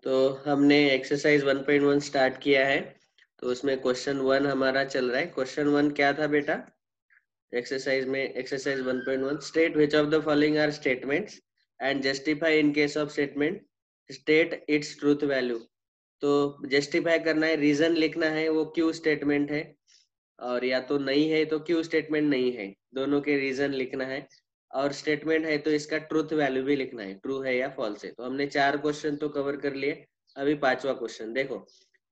तो हमने exercise 1.1 start किया है। तो उसमें क्वेश्चन 1 हमारा चल रहा है। क्वेश्चन 1 क्या था बेटा? Exercise 1.1, state which of the following are statements and justify in case of statement state its truth value. तो जस्टिफाई करना है, रीजन लिखना है वो क्यों स्टेटमेंट है, और या तो नहीं है तो क्यों स्टेटमेंट नहीं है, दोनों के रीजन लिखना है। और स्टेटमेंट है तो इसका ट्रूथ वैल्यू भी लिखना है, ट्रू है या फॉल्स है। तो हमने 4 क्वेश्चन तो कवर कर लिए। अभी 5वां क्वेश्चन देखो।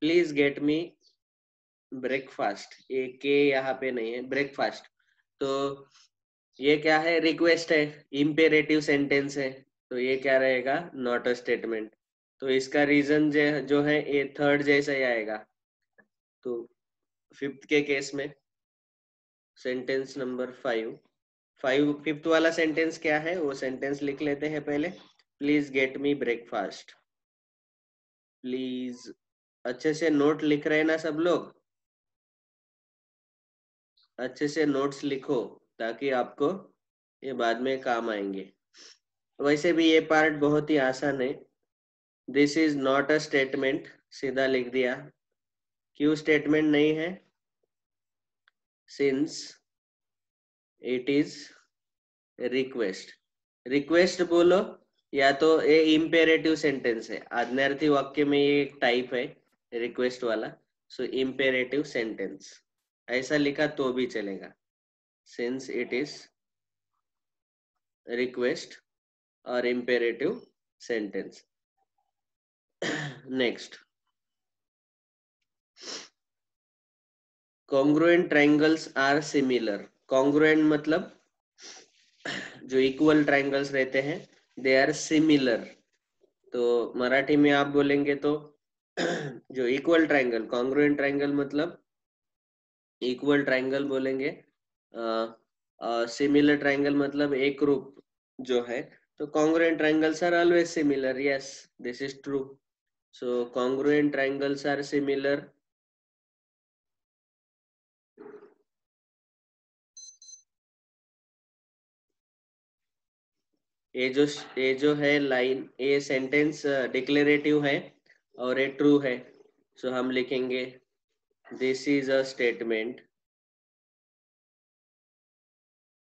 Please get me breakfast. ये के यहाँ पे नहीं है, ब्रेकफास्ट। तो ये क्या है? रिक्वेस्ट है, इम्पेरेटिव सेंटेंस है, तो ये क्या रहेगा? Not a statement. तो इसका रीजन जो है ये थर्ड जैसा ही आएगा। तो फिफ्थ के केस में सेंटेंस नंबर 5 फिफ्थ वाला सेंटेंस क्या है वो सेंटेंस लिख लेते हैं पहले। Please get me breakfast. Please, अच्छे से नोट लिख रहे हैं ना सब लोग? अच्छे से नोट्स लिखो ताकि आपको ये बाद में काम आएंगे। वैसे भी ये पार्ट बहुत ही आसान है। This is not a statement, सीधा लिख दिया। क्यों स्टेटमेंट नहीं है? Since it is request. Request बोलो या तो ये इम्पेरेटिव सेंटेंस है, आज्ञार्थी वाक्य में ये एक टाइप है रिक्वेस्ट वाला। सो इम्पेरेटिव सेंटेंस ऐसा लिखा तो भी चलेगा, सिंस इट इज रिक्वेस्ट और imperative sentence. Next, congruent triangles are similar. Congruent मतलब जो इक्वल ट्रायंगल्स रहते हैं दे आर सिमिलर। तो मराठी में आप बोलेंगे तो जो इक्वल ट्रायंगल, कॉन्ग्रुएंट ट्रायंगल मतलब इक्वल ट्रायंगल बोलेंगे। सिमिलर ट्रायंगल मतलब एक रूप जो है। तो congruent triangles are always similar, yes this is true. So congruent triangles are similar. ये जो है लाइन, ये सेंटेंस डिक्लेरेटिव है और ये ट्रू है। सो हम लिखेंगे this is a statement,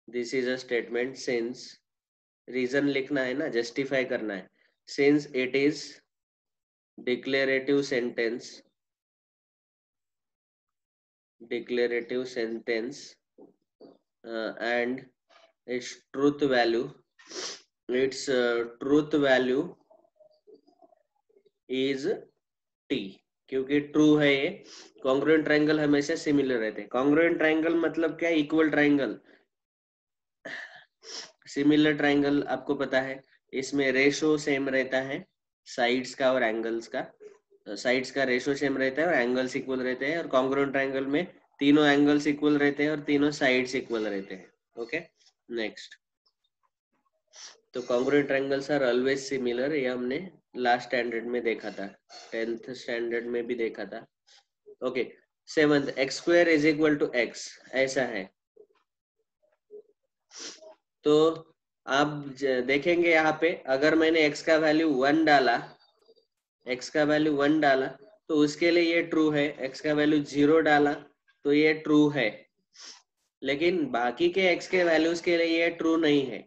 this is a statement since, reason लिखना है ना, जस्टिफाई करना है। Since it is declarative sentence, declarative sentence and its truth value, its truth value is t। क्योंकि ट्रू है ये। कॉन्ग्रुएंट ट्रायंगल हमेशा सिमिलर रहते हैं। कॉन्ग्रुएंट ट्रायंगल मतलब क्या? Equal triangle. सिमिलर ट्रायंगल आपको पता है इसमें रेशो सेम रहता है साइड्स का और एंगल्स का। साइड्स का रेशो सेम रहता है और एंगल्स इक्वल रहते हैं। और कॉन्ग्रुएंट ट्रायंगल में तीनों एंगल्स इक्वल रहते हैं और तीनों साइड्स इक्वल रहते हैं। Okay, next. तो congruent triangles are always similar, ये हमने लास्ट स्टैंडर्ड में देखा था, 10th स्टैंडर्ड में भी देखा था। Okay, 7th, x square is equal to x, ऐसा है। तो आप देखेंगे यहाँ पे अगर मैंने x का वैल्यू 1 डाला, x का वैल्यू 1 डाला तो उसके लिए ये ट्रू है। x का वैल्यू 0 डाला तो ये ट्रू है। लेकिन बाकी के x के वैल्यूज के लिए ये ट्रू नहीं है।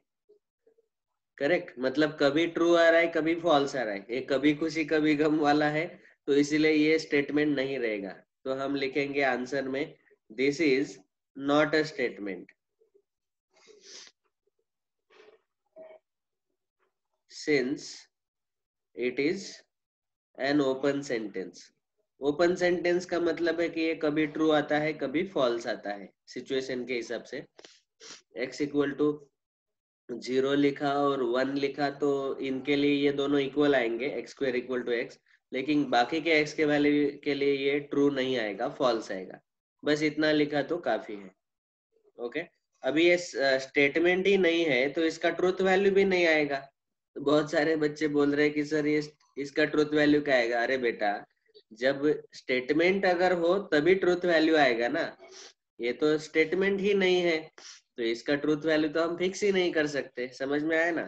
करेक्ट, मतलब कभी ट्रू आ रहा है कभी फॉल्स आ रहा है, ये कभी खुशी कभी गम वाला है। तो इसीलिए ये स्टेटमेंट नहीं रहेगा। तो हम लिखेंगे आंसर में this is not a statement since it is an open sentence. Open sentence का मतलब है कि ये कभी ट्रू आता है कभी फॉल्स आता है सिचुएशन के हिसाब से। x इक्वल टू 0 लिखा और 1 लिखा तो इनके लिए ये दोनों इक्वल आएंगे, x square equal to x. लेकिन बाकी के x के वैल्यू के लिए ये ट्रू नहीं आएगा, फॉल्स आएगा। बस इतना लिखा तो काफी है। ओके, अभी ये स्टेटमेंट ही नहीं है तो इसका ट्रूथ वैल्यू भी नहीं आएगा। तो बहुत सारे बच्चे बोल रहे हैं कि सर ये इसका ट्रूथ वैल्यू क्या आएगा? अरे बेटा, जब स्टेटमेंट अगर हो तभी ट्रूथ वैल्यू आएगा ना। ये तो स्टेटमेंट ही नहीं है तो इसका ट्रूथ वैल्यू तो हम फिक्स ही नहीं कर सकते। समझ में आया ना?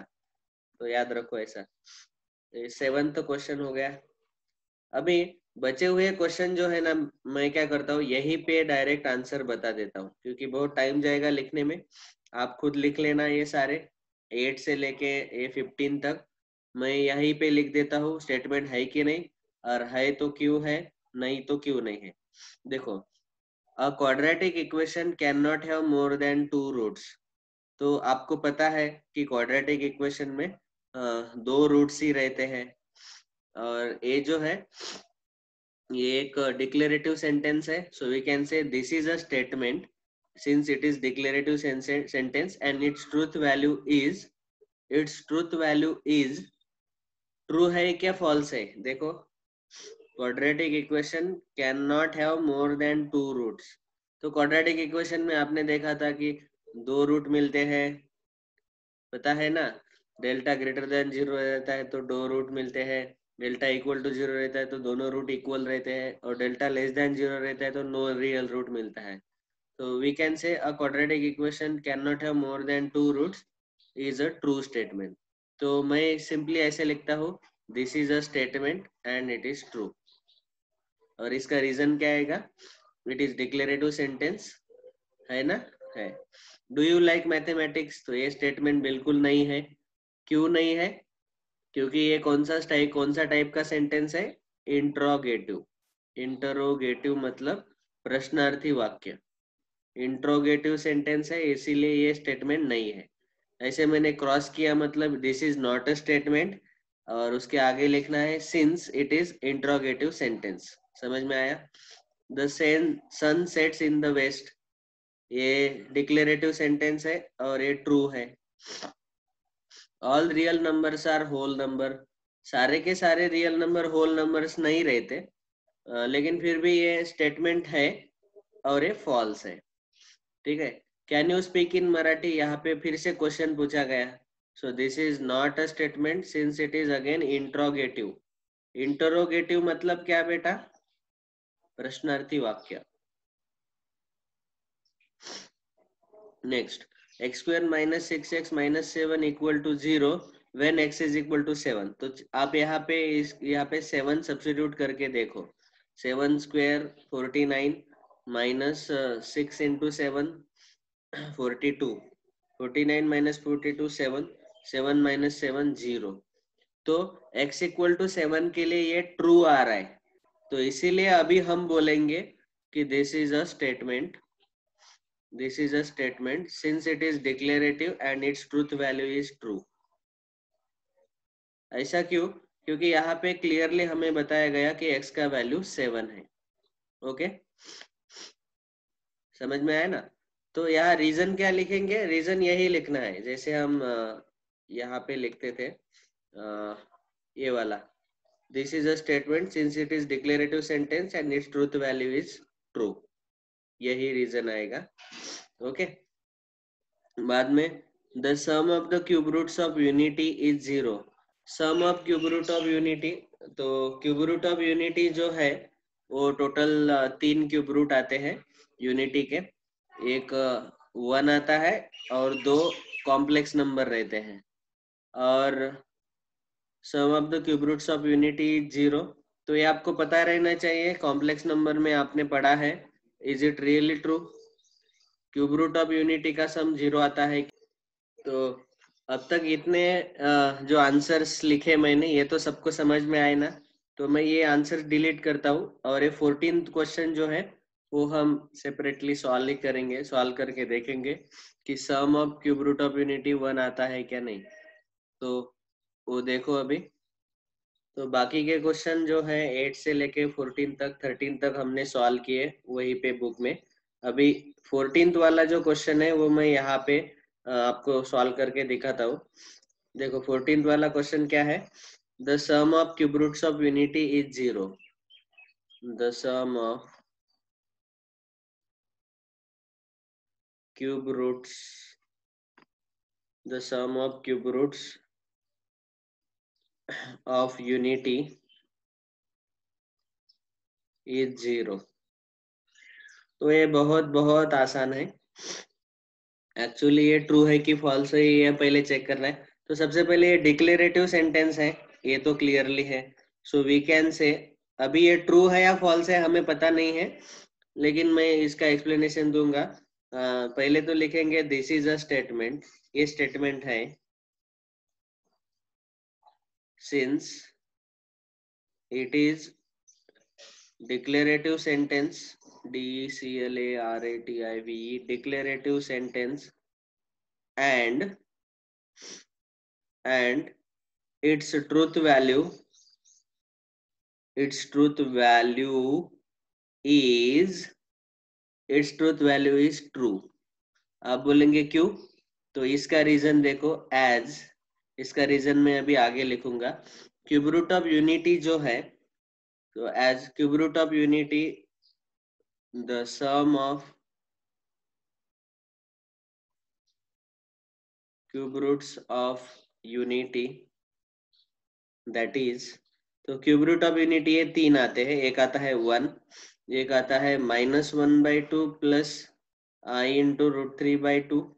तो याद रखो ऐसा। 7th क्वेश्चन हो गया। अभी बचे हुए क्वेश्चन जो है ना, मैं क्या करता हूँ, यहीं पे डायरेक्ट आंसर बता देता हूँ, क्योंकि बहुत टाइम जाएगा लिखने में। आप खुद लिख लेना ये सारे 8 से लेके A15 तक। मैं यहीं पे लिख देता हूँ स्टेटमेंट है कि नहीं, और है तो क्यों है, नहीं तो क्यों नहीं है। देखो, a quadratic equation can not have more than 2 roots. तो आपको पता है कि क्वाड्रेटिक इक्वेशन में 2 रूट्स ही रहते हैं। और ये जो है, ये एक डिक्लेरेटिव सेंटेंस है, so we can say this is a statement since it is declarative sentence and its truth value is true है क्या फॉल्स है। देखो, quadratic equation can not have more than 2 roots. तो क्वाड्रेटिक इक्वेशन में आपने देखा था कि 2 रूट मिलते हैं, पता है ना। डेल्टा ग्रेटर देन 0 रहता है तो 2 रूट मिलते हैं, डेल्टा इक्वल टू 0 रहता है तो दोनों रूट इक्वल रहते हैं, और डेल्टा लेस देन 0 रहता है तो नो रियल रूट मिलता है। तो we can say a quadratic equation can not have more than 2 roots is a true statement. तो मैं सिंपली ऐसे लिखता हूँ, this is a statement and it is true. और इसका रीजन क्या आएगा, इट इज डिक्लेरेटिव सेंटेंस, है ना, है। डू यू लाइक मैथमेटिक्स, तो ये स्टेटमेंट बिल्कुल नहीं है। क्यों नहीं है, क्योंकि ये कौन सा टाइप का सेंटेंस है, इंट्रोगेटिव। इंटरोगेटिव मतलब प्रश्नार्थी वाक्य, इंट्रोगेटिव सेंटेंस है, इसीलिए ये स्टेटमेंट नहीं है। ऐसे मैंने क्रॉस किया मतलब this is not a statement, और उसके आगे लिखना है since it is interrogative sentence. समझ में आया। The sun sets in the west, ये डिक्लेरेटिव सेंटेंस है और ये ट्रू है। All real numbers are whole number, सारे के सारे रियल नंबर होल नंबर्स नहीं रहते, लेकिन फिर भी ये स्टेटमेंट है और ये फॉल्स है। ठीक है। Can you speak in Marathi, यहाँ पे फिर से क्वेश्चन पूछा गया। So this is not a statement since it is again interrogative. Interrogative मतलब क्या बेटा, प्रश्नार्थी वाक्य। Next, x square minus 6x minus 7 equal to 0 when x is equal to 7। तो आप यहाँ पे 7 सब्स्टिट्यूट करके देखो। 7 square 49 minus 6 into 7 42, 49 minus 42 7, 7 minus 7 0। तो x इक्वल टू 7 के लिए ये ट्रू आ रहा है, तो इसीलिए अभी हम बोलेंगे कि this is a statement, this is a statement since it is declarative and its truth value is true। ऐसा क्यों, क्योंकि यहाँ पे क्लियरली हमें बताया गया कि x का वैल्यू 7 है। ओके, समझ में आया ना। तो यहाँ रीजन क्या लिखेंगे, रीजन यही लिखना है जैसे हम यहाँ पे लिखते थे, ये वाला, this is a statement since it is declarative sentence and its truth value is true, यही रीजन आएगा। ओके, बाद में the sum of the cube roots of unity is 0। Sum of cube root of unity, तो cube root of unity जो है वो total 3 cube root आते हैं यूनिटी के। एक 1 आता है और 2 कॉम्प्लेक्स नंबर रहते हैं। और sum of the cube roots of unity is 0, तो ये आपको पता रहना चाहिए, कॉम्प्लेक्स नंबर में आपने पढ़ा है। Is it really true, cube root of unity का सम 0 आता है। तो अब तक इतने जो आंसर्स लिखे मैंने, ये तो सबको समझ में आए ना। तो मैं ये आंसर डिलीट करता हूँ, और ये 14th क्वेश्चन जो है वो हम सेपरेटली सॉल्व करेंगे, सॉल्व करके देखेंगे कि sum of cube root of unity 1 आता है क्या नहीं। तो वो देखो अभी। तो बाकी के क्वेश्चन जो है 8 से लेके 14 तक 13 तक हमने सॉल्व किए वहीं पे बुक में। अभी 14th वाला जो क्वेश्चन है वो मैं यहाँ पे आपको सॉल्व करके दिखाता हूँ। देखो 14th वाला क्वेश्चन क्या है, the sum of cube roots of unity is 0। The sum of cube roots, the sum of cube roots of unity is 0। तो ये बहुत बहुत आसान है। एक्चुअली ये ट्रू है कि फॉल्स है ये पहले चेक करना है। तो सबसे पहले ये डिक्लेरेटिव सेंटेंस है, ये तो क्लियरली है। सो वी कैन से अभी ये ट्रू है या फॉल्स है हमें पता नहीं है, लेकिन मैं इसका एक्सप्लेनेशन दूंगा। पहले तो लिखेंगे दिस इज अ स्टेटमेंट, ये स्टेटमेंट है। Since it is declarative sentence, DECLARATIVE, declarative sentence, and its truth value, its truth value is its truth value is true। आप बोलेंगे क्यों? तो इसका रीजन देखो, एज, इसका रीजन मैं अभी आगे लिखूंगा। क्यूब रूट ऑफ यूनिटी जो है, तो as cube root of unity the sum of cube roots of unity that is, तो क्यूब रूट ऑफ यूनिटी ये तीन आते हैं, एक आता है 1, एक आता है -1/2 प्लस आई इंटू √3/2,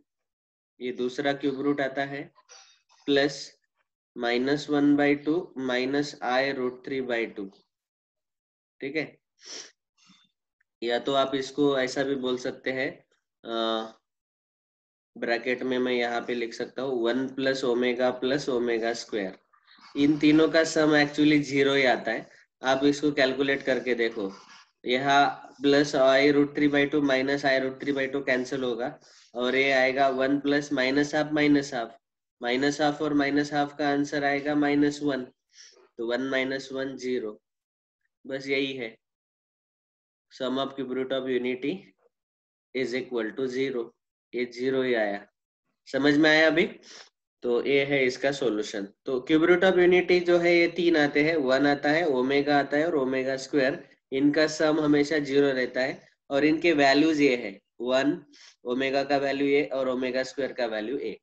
ये दूसरा क्यूब रूट आता है, प्लस -1/2 माइनस आई √3/2। ठीक है, या तो आप इसको ऐसा भी बोल सकते हैं, ब्रैकेट में मैं यहाँ पे लिख सकता हूँ 1 + ओमेगा स्क्वायर। इन तीनों का सम एक्चुअली 0 ही आता है। आप इसको कैलकुलेट करके देखो, यहाँ plus i√3/2 minus i√3/2 cancel होगा, और ये आएगा 1 plus minus half minus half, minus half और माइनस हाफ का आंसर आएगा -1, तो 1 - 1 0। बस यही है, sum of cube root of unity is equal to 0। ये 0 ही आया, समझ में आया अभी? तो ये है इसका सॉल्यूशन। तो क्यूब रूट ऑफ यूनिटी जो है ये तीन आते हैं, 1 आता है, ओमेगा आता है और ओमेगा स्क्वायर। इनका सम हमेशा 0 रहता है, और इनके वैल्यूज ये है 1, ओमेगा का वैल्यू ए और ओमेगा स्क्वायर का वैल्यू ए।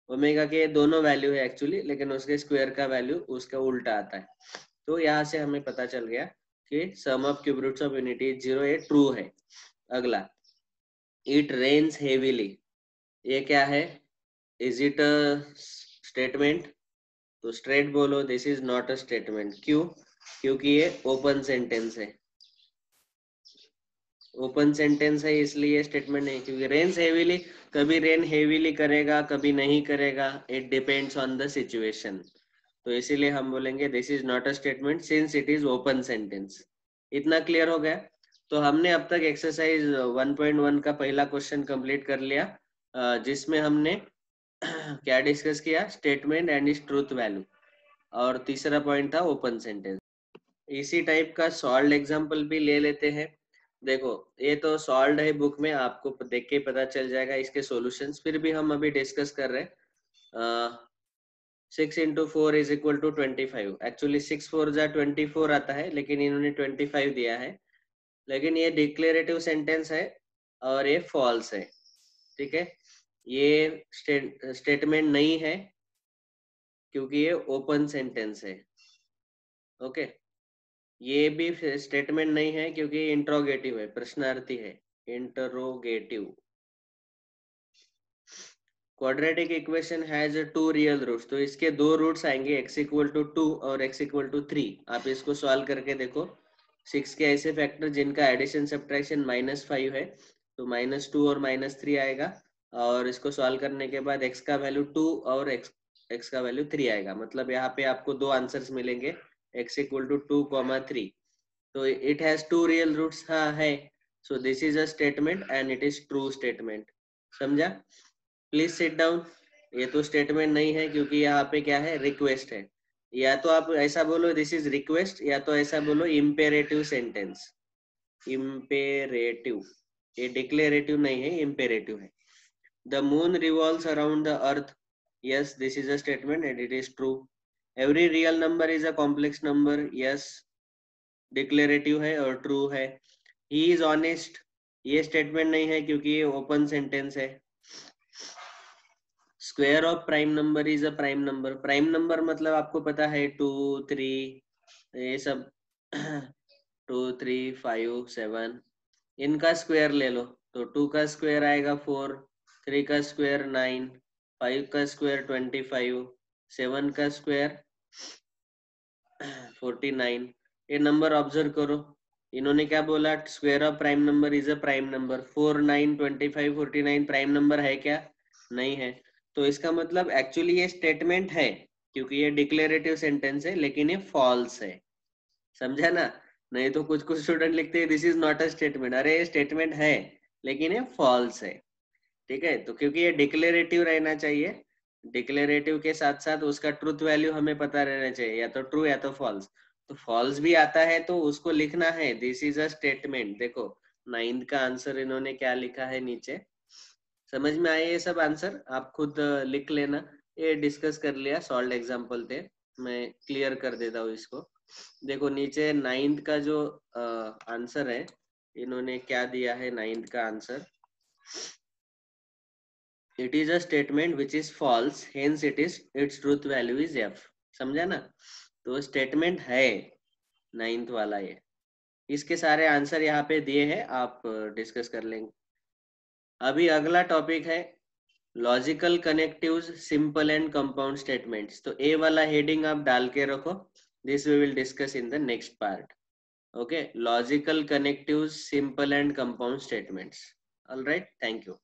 ओमेगा के दोनों वैल्यू है एक्चुअली, लेकिन उसके स्क्वायर का वैल्यू उसका उल्टा आता है। तो यहाँ से हमें पता चल गया कि sum of cube roots of unity 0, ये ट्रू है। अगला, इट रेन्स हेवीली, ये क्या है? Is it a statement? तो स्ट्रेट बोलो this is not a statement. क्यों? क्योंकि ये ओपन सेंटेंस है। ओपन सेंटेंस है इसलिए स्टेटमेंट नहीं, क्योंकि रेन्स हेवीली, कभी रेन हेवीली करेगा कभी नहीं करेगा, it depends on the situation. तो इसीलिए हम बोलेंगे this is not a statement since it is open sentence. इतना क्लियर हो गया? तो हमने अब तक एक्सरसाइज 1.1 का पहला क्वेश्चन कंप्लीट कर लिया, जिसमें हमने क्या डिस्कस किया? Statement and is truth value, और तीसरा पॉइंट था ओपन सेंटेंस। इसी टाइप का सॉल्व एग्जांपल भी ले लेते हैं। देखो, ये तो सॉल्व है बुक में, आपको देख के पता चल जाएगा इसके सॉल्यूशंस, फिर भी हम अभी डिस्कस कर रहे हैं। 6 × 4 = 25। एक्चुअली 6 4 जा 24 आता है, लेकिन इन्होंने 25 दिया है। लेकिन ये डिक्लेरेटिव सेंटेंस है और ये फॉल्स है। ठीक है, ये स्टेटमेंट नहीं है क्योंकि ये ओपन सेंटेंस है। ओके, ये भी स्टेटमेंट नहीं है क्योंकि इंट्रोगेटिव है, प्रश्नार्थी है, interrogative. Quadratic equation has 2 real roots, तो इसके 2 रूट्स आएंगे, x = 2 और x = 3। आप इसको सॉल्व करके देखो। 6 के ऐसे फैक्टर जिनका एडिशन सब्ट्रैक्शन -5 है, तो -2 और -3 आएगा, और इसको सॉल्व करने के बाद x का वैल्यू 2 और x का वैल्यू 3 आएगा। मतलब यहाँ पे आपको 2 आंसर्स मिलेंगे, x = 2, 3। तो इट हैज 2 रियल रूट्स, हाँ है। So this is a statement and it is true statement. समझा? Please sit down. ये तो स्टेटमेंट नहीं है क्योंकि यहाँ पे क्या है? रिक्वेस्ट है। या तो आप ऐसा बोलो दिस इज रिक्वेस्ट, या तो ऐसा बोलो इम्पेरेटिव सेंटेंस। इम्पेरेटिव, ये डिक्लेरेटिव नहीं है, इम्पेरेटिव है। The moon revolves around the earth, yes this is a statement and it is true. Every real number is a complex number, yes declarative है और ट्रू है। ही इज ऑनेस्ट, ये statement नहीं है क्योंकि ये ओपन सेंटेंस है। Square of prime number is a prime number, prime number मतलब आपको पता है 2 3 ये सब 2 3 5 7, इनका स्क्वायर ले लो, तो 2 का स्क्वायर आएगा 4, 3 का स्क्वायर 9, 5 का स्क्वायर 25, 7 का स्क्वायर 49, ये नंबर ऑब्जर्व करो, इन्होंने क्या बोला, square of prime number is a prime number. 4, 9, 25, 49 prime number है क्या? नहीं है। तो इसका मतलब एक्चुअली ये स्टेटमेंट है, क्योंकि ये डिक्लेरेटिव सेंटेंस है, लेकिन ये फॉल्स है। समझा ना? नहीं तो कुछ कुछ स्टूडेंट लिखते हैं this is not a statement. अरे ये स्टेटमेंट है लेकिन ये फॉल्स है। ठीक है, तो क्योंकि ये डिक्लेरेटिव रहना चाहिए, डिक्लेरेटिव के साथ साथ उसका ट्रूथ वैल्यू हमें पता रहना चाहिए, या तो ट्रू या तो फॉल्स। तो फॉल्स भी आता है तो उसको लिखना है दिस इज अ स्टेटमेंट। देखो 9th का आंसर इन्होंने क्या लिखा है नीचे, समझ में आए ये सब आंसर? आप खुद लिख लेना, ये डिस्कस कर लिया, सॉल्व एग्जांपल थे, मैं क्लियर कर देता हूँ इसको। देखो नीचे 9th का जो आंसर है, इन्होंने क्या दिया है 9th का answer, it is a statement which is false, hence its truth value is f। समझा ना? तो स्टेटमेंट है 9th वाला ये। इसके सारे आंसर यहाँ पे दिए हैं, आप डिस्कस कर लेंगे। अभी अगला टॉपिक है logical connectives, simple and compound statements. तो ए वाला हेडिंग आप डाल के रखो, this we will discuss in the next part. Okay, logical connectives, simple and compound statements. Alright, thank you.